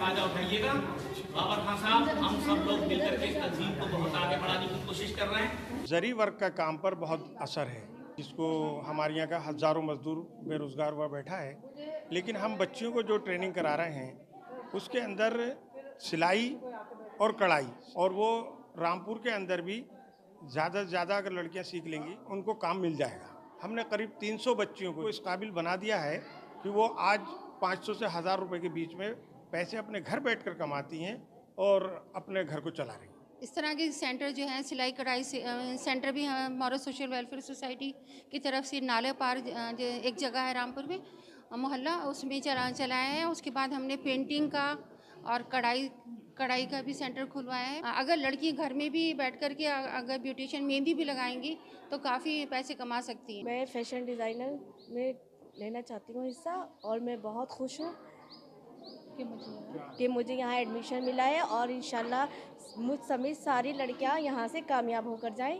दरवाजा उठाइएगा। बाबर खान साहब, हम सब लोग मिलकर के इस तंजीम को बहुत आगे बढ़ाने की कोशिश कर रहे हैं। जरी वर्क का काम पर बहुत असर है, जिसको हमारे यहाँ का हज़ारों मजदूर बेरोज़गार हुआ बैठा है, लेकिन हम बच्चियों को जो ट्रेनिंग करा रहे हैं उसके अंदर सिलाई और कढ़ाई, और वो रामपुर के अंदर भी ज़्यादा से ज़्यादा अगर लड़कियाँ सीख लेंगी उनको काम मिल जाएगा। हमने करीब 300 बच्चियों को इस काबिल बना दिया है कि वो आज 500 से 1000 रुपए के बीच में पैसे अपने घर बैठकर कमाती हैं और अपने घर को चला रही हैं। इस तरह के सेंटर जो हैं, सिलाई कढ़ाई से सेंटर भी हम मॉरल सोशल वेलफेयर सोसाइटी की तरफ से नाले पार जो एक जगह है रामपुर में मोहल्ला, उसमें चलाया है। उसके बाद हमने पेंटिंग का और कढ़ाई का भी सेंटर खुलवाया है। अगर लड़की घर में भी बैठ कर के अगर ब्यूटिशियन मेहंदी भी लगाएंगी तो काफ़ी पैसे कमा सकती हैं। मैं फैशन डिज़ाइनर में लेना चाहती हूँ हिस्सा, और मैं बहुत खुश हूँ कि मुझे यहाँ एडमिशन मिला है, और इंशाल्लाह मुझ समेत सारी लड़कियाँ यहाँ से कामयाब होकर जाएं।